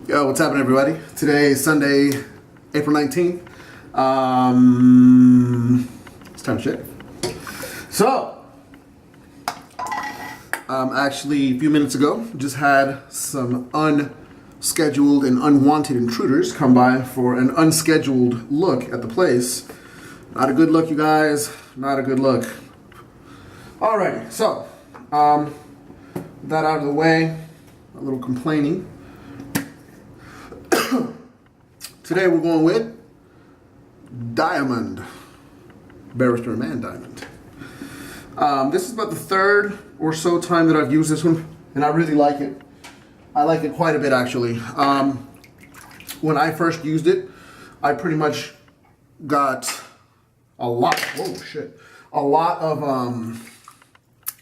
Yo, what's happening, everybody? Today is Sunday, April 19th. It's time to shave. So, actually, a few minutes ago, just had some unscheduled and unwanted intruders come by for an unscheduled look at the place. Not a good look, you guys. Not a good look. Alrighty, so, that out of the way, a little complaining. Today we're going with Diamond. Barrister and Mann Diamond. This is about the third or so time that I've used this one, and I really like it. I like it quite a bit, actually. When I first used it, I pretty much got a lot of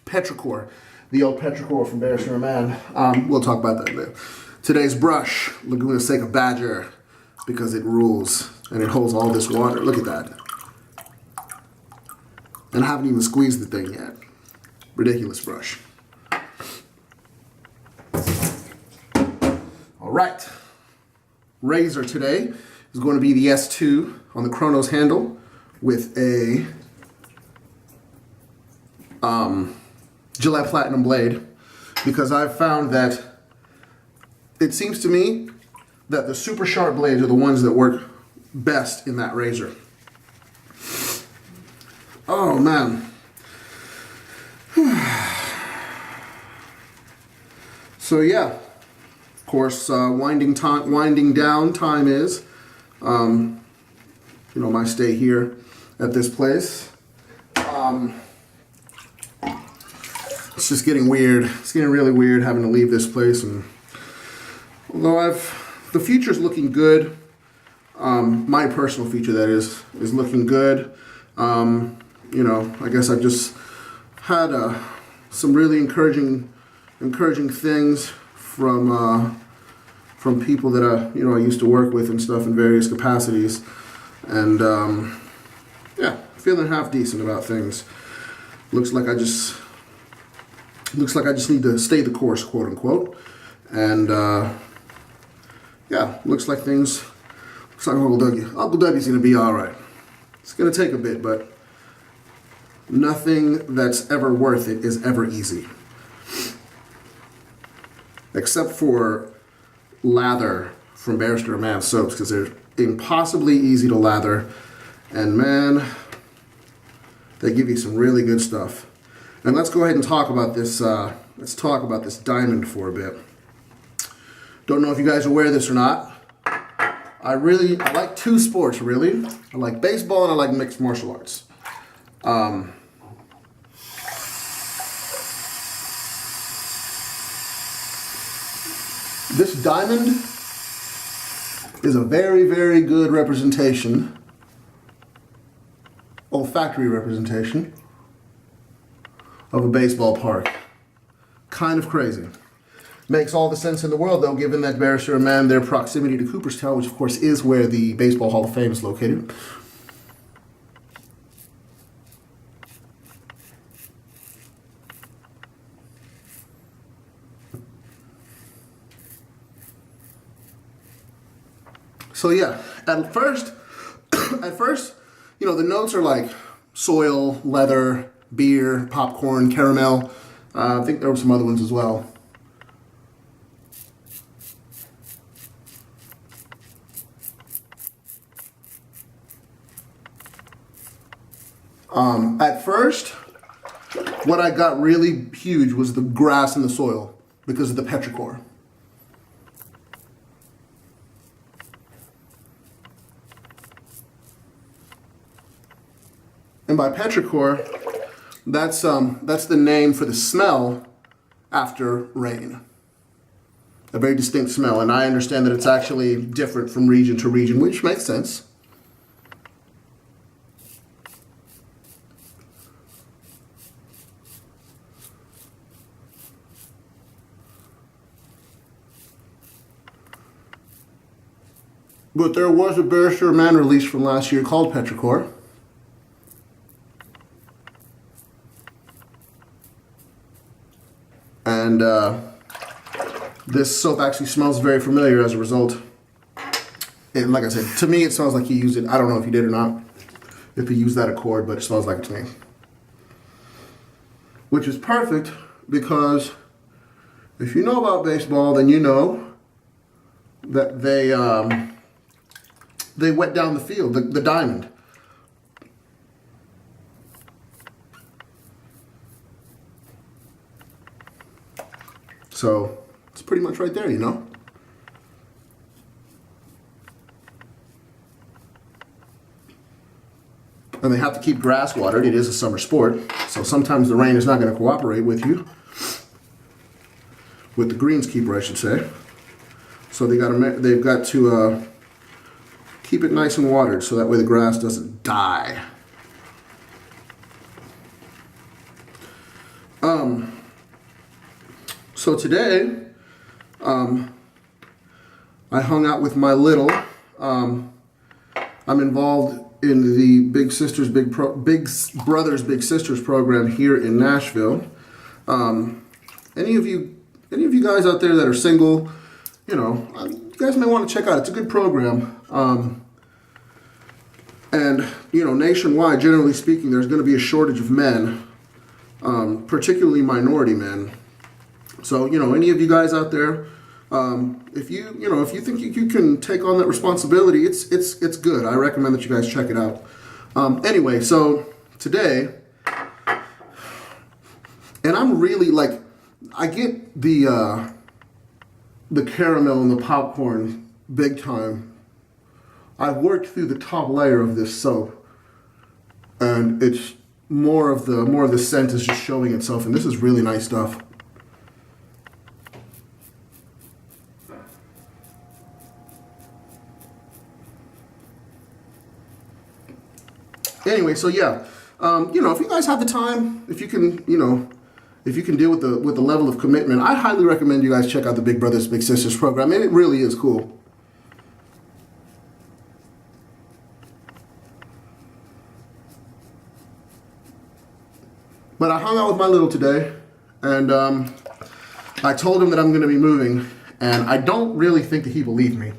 petrichor, the old petrichor from Barrister and Mann. We'll talk about that later. Today's brush, Laguna Seca Badger, because it rules and it holds all this water. Look at that. And I haven't even squeezed the thing yet. Ridiculous brush. All right. Razor today is going to be the S2 on the Kronos handle with a Gillette Platinum blade, because I've found that it seems to me that the super sharp blades are the ones that work best in that razor. Oh man. So yeah, of course, winding down time is, my stay here at this place. It's just getting weird. It's getting really weird having to leave this place, and although the future's looking good. My personal future, that is looking good. I guess I've just had some really encouraging things from people that I used to work with and stuff in various capacities, and feeling half decent about things. Looks like I just need to stay the course, quote unquote, and looks like Uncle W's gonna be all right. It's gonna take a bit, but nothing that's ever worth it is ever easy, except for lather from Barrister and Mann soaps, because they're impossibly easy to lather, and man, they give you some really good stuff. And let's go ahead and talk about this. Let's talk about this diamond for a bit. Don't know if you guys are aware of this or not. I like two sports, really. I like baseball and I like mixed martial arts. This diamond is a very, very good representation, olfactory representation, of a baseball park. Kind of crazy. Makes all the sense in the world, though, given that Barrister and Mann, their proximity to Cooperstown, which of course is where the Baseball Hall of Fame is located. So yeah, at first, the notes are like soil, leather, beer, popcorn, caramel. I think there were some other ones as well. At first, what I got really huge was the grass and the soil because of the petrichor. And by petrichor, that's the name for the smell after rain. A very distinct smell, and I understand that it's actually different from region to region, which makes sense. But there was a Barrister and Mann release from last year called Petrichor. And this soap actually smells very familiar as a result. And like I said, to me it smells like he used it. I don't know if he did or not, if he used that Accord, but it smells like it to me. Which is perfect because if you know about baseball, then you know that they wet down the field, the diamond. So it's pretty much right there, you know. And they have to keep grass watered. It is a summer sport, so sometimes the rain is not going to cooperate with you. With the greenskeeper, I should say. So they've got to keep it nice and watered, so that way the grass doesn't die. So today, I hung out with my little. I'm involved in the Big Brothers Big Sisters program here in Nashville. Any of you guys out there that are single, you know, you guys may want to check out. It's a good program. And you know, nationwide, generally speaking, there's going to be a shortage of men, particularly minority men. So, you know, any of you guys out there, if you think you can take on that responsibility, it's good. I recommend that you guys check it out. Anyway, so today, and I'm really like, I get the caramel and the popcorn big time. I worked through the top layer of this soap, and it's more of the scent is just showing itself, and this is really nice stuff. Anyway, so yeah, you know, if you guys have the time, if you can, you know, if you can deal with the level of commitment, I highly recommend you guys check out the Big Brothers Big Sisters program, and it really is cool. But I hung out with my little today, and I told him that I'm going to be moving, and I don't really think that he believed me.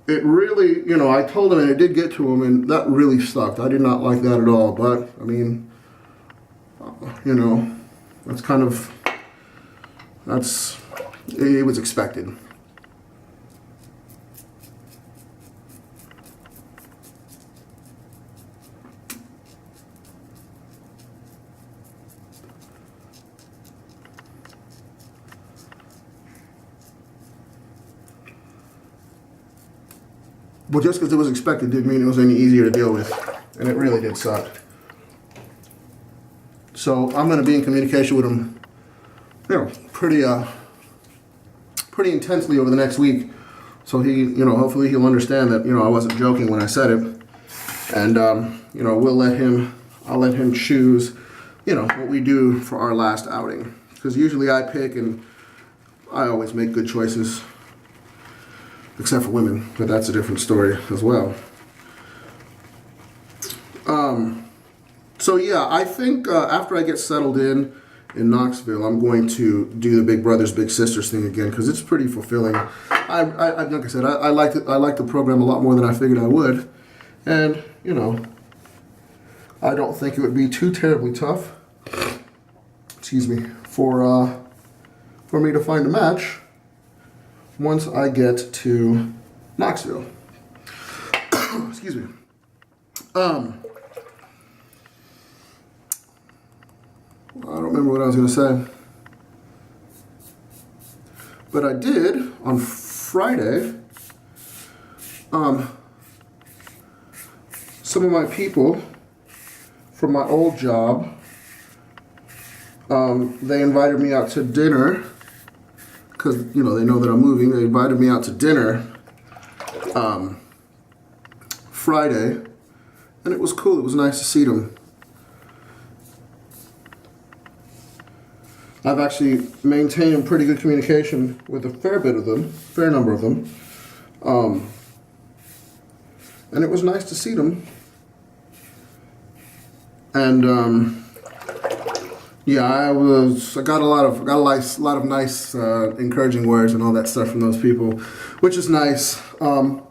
It really, you know, I told him and it did get to him, and that really sucked. I did not like that at all, but, I mean, you know, it was expected. Well, just because it was expected didn't mean it was any easier to deal with, and it really did suck. So I'm going to be in communication with him, you know, pretty intensely over the next week. So he, you know, hopefully he'll understand that, you know, I wasn't joking when I said it, and you know, I'll let him choose, you know, what we do for our last outing, because usually I pick and I always make good choices. Except for women, but that's a different story as well. So yeah, I think after I get settled in Knoxville, I'm going to do the Big Brothers Big Sisters thing again, because it's pretty fulfilling. Like I said, I like the program a lot more than I figured I would, and you know, I don't think it would be too terribly tough. Excuse me, for me to find a match once I get to Knoxville. Excuse me. I don't remember what I was going to say. But I did, on Friday, some of my people from my old job, they invited me out to dinner. Because, you know, they know that I'm moving. They invited me out to dinner Friday, and it was cool. It was nice to see them. I've actually maintained pretty good communication with a fair number of them. And it was nice to see them. And, Yeah, I got a lot of nice, encouraging words and all that stuff from those people, which is nice. You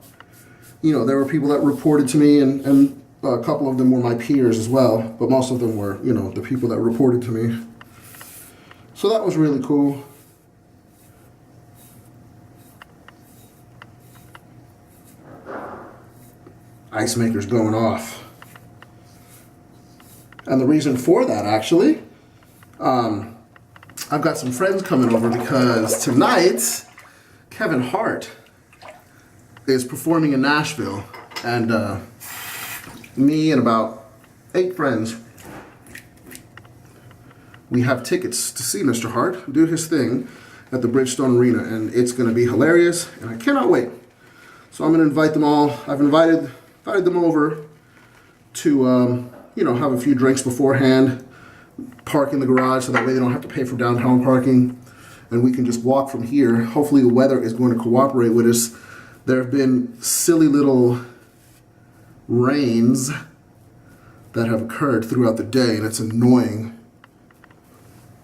know, there were people that reported to me, and a couple of them were my peers as well, but most of them were, you know, the people that reported to me. So that was really cool. Ice maker's going off. And the reason for that, actually, I've got some friends coming over because tonight, Kevin Hart is performing in Nashville. And me and about 8 friends, we have tickets to see Mr. Hart do his thing at the Bridgestone Arena. And it's going to be hilarious, and I cannot wait. So I'm going to invite them all. I've invited them over to, you know, have a few drinks beforehand, park in the garage so that way they don't have to pay for downtown parking, and we can just walk from here. Hopefully the weather is going to cooperate with us. There have been silly little rains that have occurred throughout the day, and it's annoying.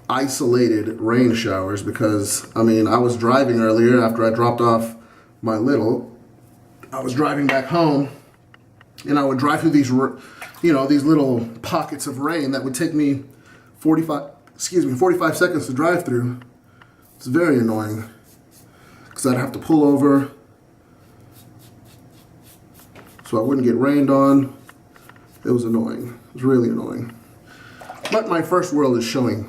Isolated rain showers because, I mean, I was driving earlier after I dropped off my little. I was driving back home, and I would drive through these, you know, these little pockets of rain that would take me 45 seconds to drive through. It's very annoying because I'd have to pull over so I wouldn't get rained on. It was annoying. It was really annoying. But my first world is showing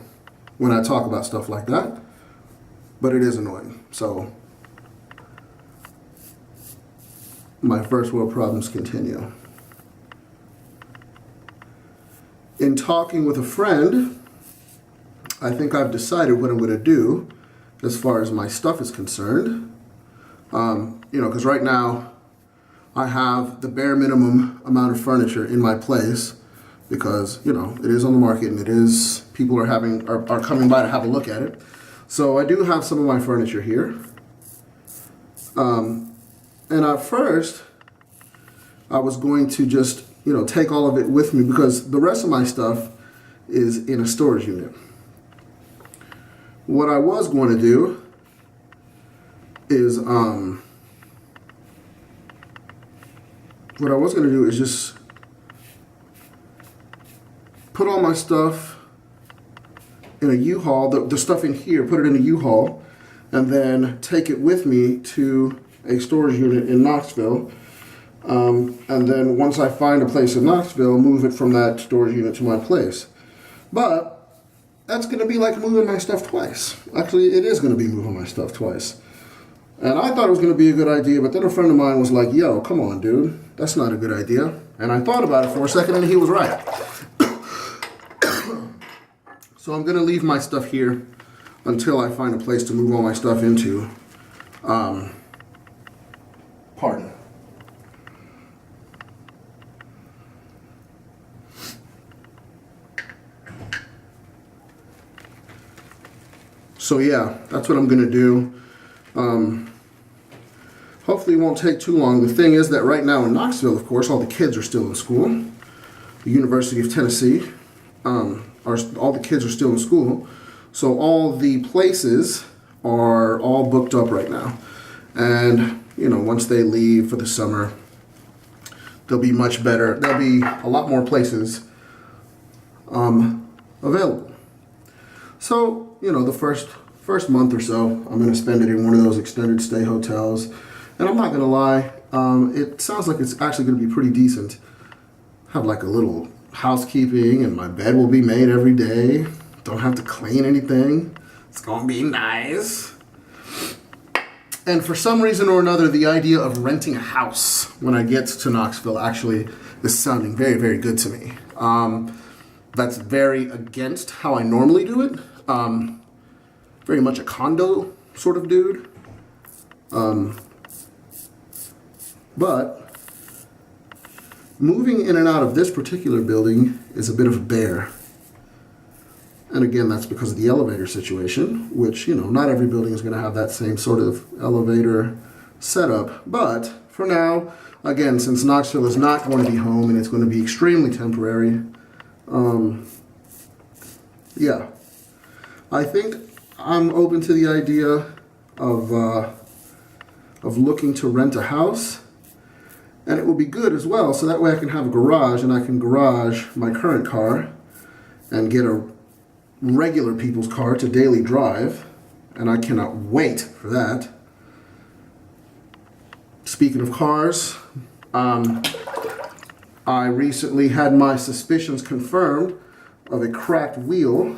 when I talk about stuff like that. But it is annoying. So my first world problems continue. In talking with a friend, I think I've decided what I'm going to do as far as my stuff is concerned. You know, because right now I have the bare minimum amount of furniture in my place because, you know, it is on the market and it is, people are coming by to have a look at it. So I do have some of my furniture here. And at first, I was going to just, you know, take all of it with me because the rest of my stuff is in a storage unit. What I was going to do is just put all my stuff in a U-Haul, the stuff in here, put it in a U-Haul, and then take it with me to a storage unit in Knoxville. And then once I find a place in Knoxville, move it from that storage unit to my place. But that's going to be like moving my stuff twice. Actually, it is going to be moving my stuff twice. And I thought it was going to be a good idea, but then a friend of mine was like, yo, come on, dude. That's not a good idea. And I thought about it for a second, and he was right. So I'm going to leave my stuff here until I find a place to move all my stuff into. Pardon. So yeah, that's what I'm going to do. Hopefully it won't take too long. The thing is that right now in Knoxville, of course, all the kids are still in school. The University of Tennessee, all the kids are still in school. So all the places are all booked up right now. And, you know, once they leave for the summer, they'll be much better. There'll be a lot more places available. So, you know, the first month or so, I'm going to spend it in one of those extended stay hotels. And I'm not going to lie, it sounds like it's actually going to be pretty decent. Have like a little housekeeping, and my bed will be made every day. Don't have to clean anything. It's going to be nice. And for some reason or another, the idea of renting a house when I get to Knoxville actually is sounding very, very good to me. That's very against how I normally do it. Very much a condo sort of dude. But moving in and out of this particular building is a bit of a bear. And again, that's because of the elevator situation, which, you know, not every building is going to have that same sort of elevator setup. But for now, again, since Knoxville is not going to be home and it's going to be extremely temporary, yeah, I think I'm open to the idea of looking to rent a house, and it will be good as well. So that way I can have a garage, and I can garage my current car and get a regular people's car to daily drive, and I cannot wait for that. Speaking of cars, I recently had my suspicions confirmed of a cracked wheel.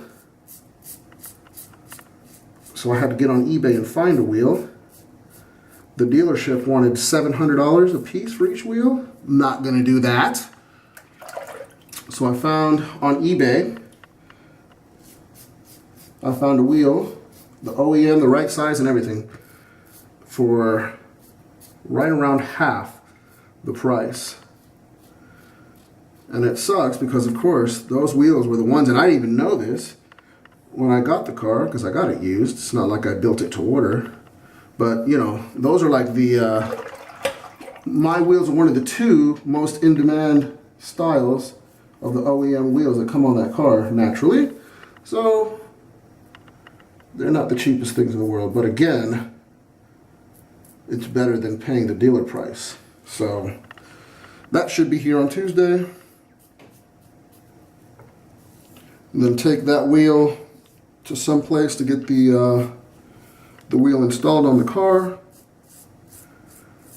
So I had to get on eBay and find a wheel. The dealership wanted $700 a piece for each wheel. Not gonna do that. So I found on eBay, I found a wheel, the OEM, the right size and everything, for right around half the price. And it sucks because, of course, those wheels were the ones, and I didn't even know this when I got the car because I got it used. It's not like I built it to order. But, you know, those are like my wheels are one of the 2 most in-demand styles of the OEM wheels that come on that car, naturally. So, they're not the cheapest things in the world. But again, it's better than paying the dealer price. So, that should be here on Tuesday. And then take that wheel to some place to get the wheel installed on the car.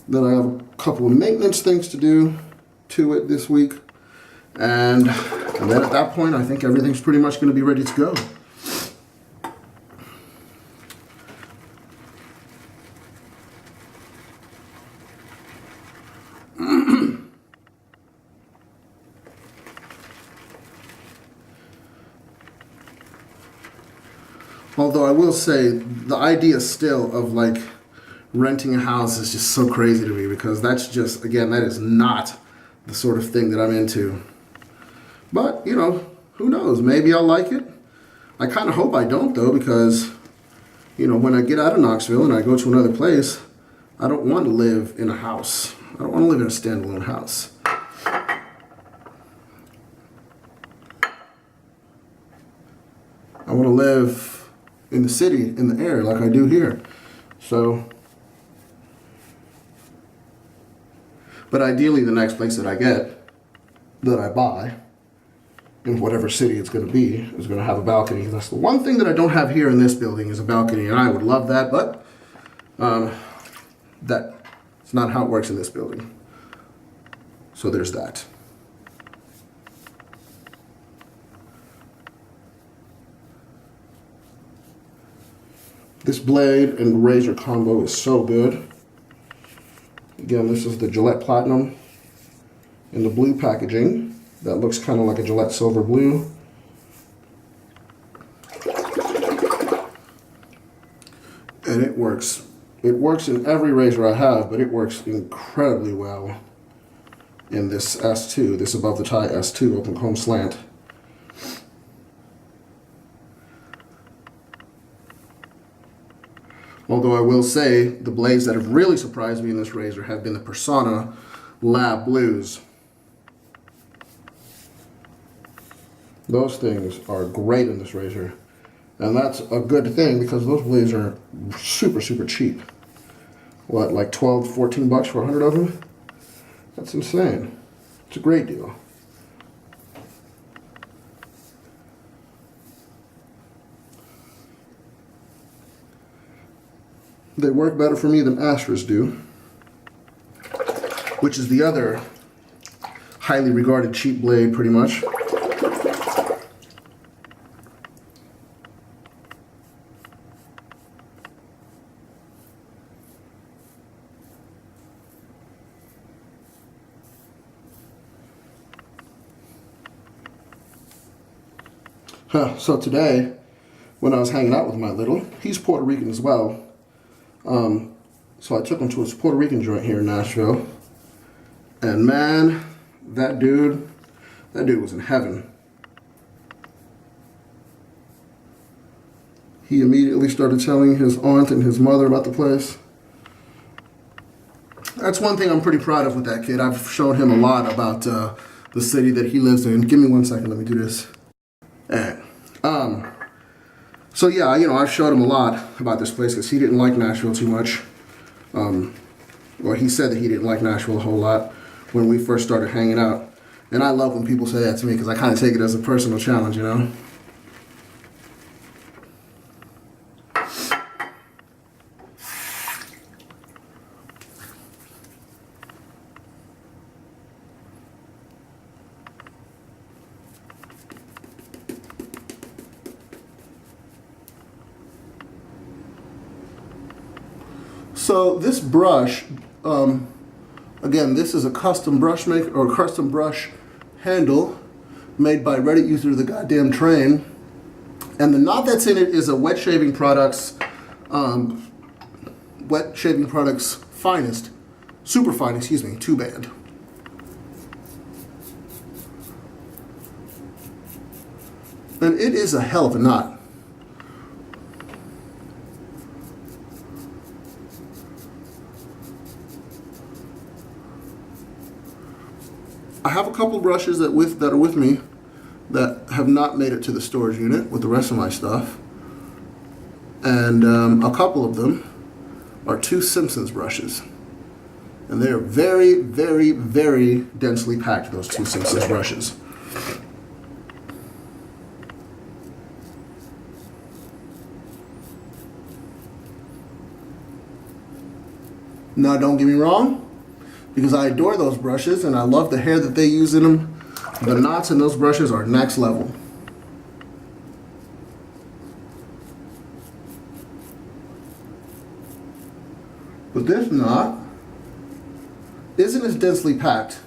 Then I have a couple of maintenance things to do to it this week. And then at that point, I think everything's pretty much going to be ready to go. Although I will say, the idea still of like renting a house is just so crazy to me, because that's just, again, that is not the sort of thing that I'm into. But, you know, who knows? Maybe I'll like it. I kind of hope I don't, though, because, you know, when I get out of Knoxville and I go to another place, I don't want to live in a house. I don't want to live in a standalone house. I want to live in the city, in the air, like I do here. So, but ideally the next place that I get, that I buy, in whatever city it's going to be, is going to have a balcony. That's the one thing that I don't have here in this building, is a balcony, and I would love that, but that's not how it works in this building. So there's that. This blade and razor combo is so good. Again, this is the Gillette Platinum in the blue packaging. That looks kind of like a Gillette Silver Blue. And it works. It works in every razor I have, but it works incredibly well in this S2, this above the tie S2 open comb slant. Although I will say, the blades that have really surprised me in this razor have been the Persona Lab Blues. Those things are great in this razor. And that's a good thing, because those blades are super, super cheap. What, like 12, 14 bucks for 100 of them? That's insane. It's a great deal. They work better for me than Astras do, which is the other highly regarded cheap blade, pretty much. So today, when I was hanging out with my little, he's Puerto Rican as well. So I took him to his Puerto Rican joint here in Nashville, and man, that dude was in heaven. He immediately started telling his aunt and his mother about the place. That's one thing I'm pretty proud of with that kid. I've shown him a lot about the city that he lives in. Give me 1 second, let me do this. And So yeah, you know, I've showed him a lot about this place because he didn't like Nashville too much. Or he said that he didn't like Nashville a whole lot when we first started hanging out. And I love when people say that to me because I kind of take it as a personal challenge, you know? So this brush, again, this is a custom brush maker or custom brush handle made by Reddit user The Goddamn Train, and the knot that's in it is a Wet Shaving Products finest, super fine, excuse me, 2-band. And it is a hell of a knot. I have a couple brushes that are with me that have not made it to the storage unit with the rest of my stuff, and a couple of them are 2 Simpsons brushes, and they are very, very, very densely packed. Those 2 Simpsons brushes. Now, don't get me wrong, because I adore those brushes and I love the hair that they use in them. The knots in those brushes are next level. But this knot isn't as densely packed.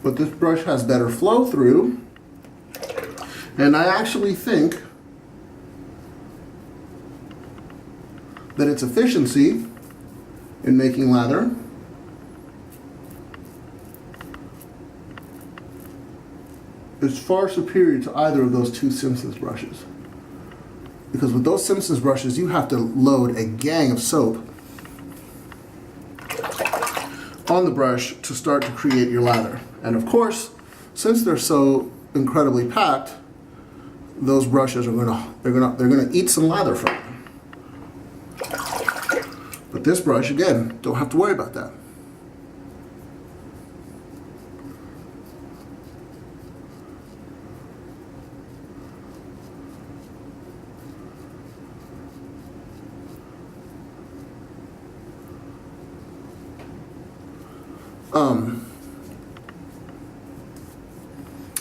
But this brush has better flow through, and I actually think that its efficiency in making lather is far superior to either of those 2 Simpsons brushes. Because with those Simpsons brushes, you have to load a gang of soap on the brush to start to create your lather. And of course, since they're so incredibly packed, those brushes are gonna eat some lather from them. But this brush, again, don't have to worry about that.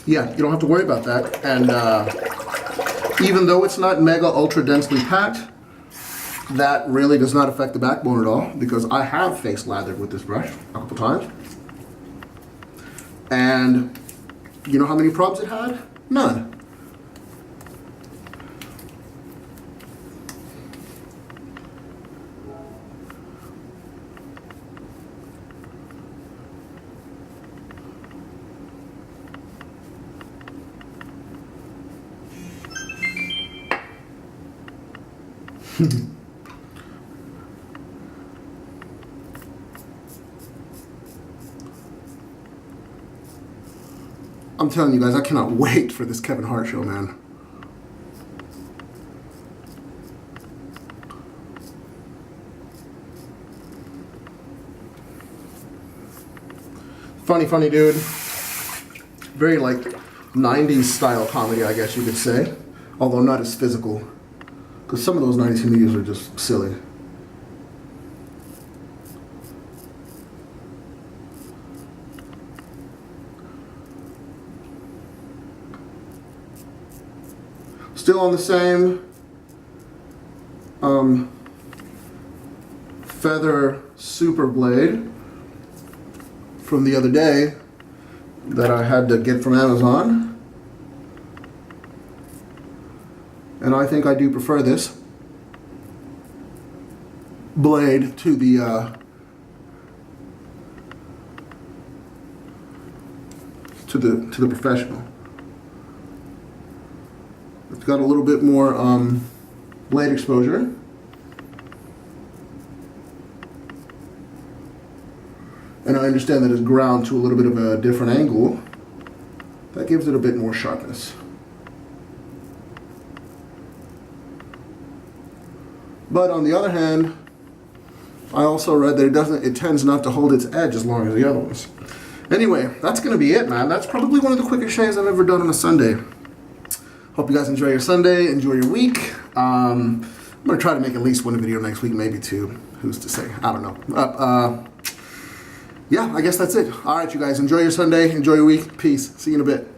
Yeah, you don't have to worry about that. And even though it's not mega ultra densely packed, that really does not affect the backbone at all, because I have face lathered with this brush a couple times. And you know how many problems it had? None. I'm telling you guys, I cannot wait for this Kevin Hart show, man. Funny dude. Very like 90s style comedy, I guess you could say. Although not as physical. Because some of those 90s comedians are just silly. Still on the same feather super blade from the other day that I had to get from Amazon. And I think I do prefer this blade to the professional. It's got a little bit more blade exposure. understand that it's ground to a little bit of a different angle. That gives it a bit more sharpness. But on the other hand, I also read that it tends not to hold its edge as long as the other ones. Anyway, that's going to be it, man. That's probably one of the quickest shaves I've ever done on a Sunday. Hope you guys enjoy your Sunday, enjoy your week. I'm going to try to make at least one video next week, maybe two. Who's to say? I don't know. Yeah, I guess that's it. All right, you guys, enjoy your Sunday, enjoy your week. Peace. See you in a bit.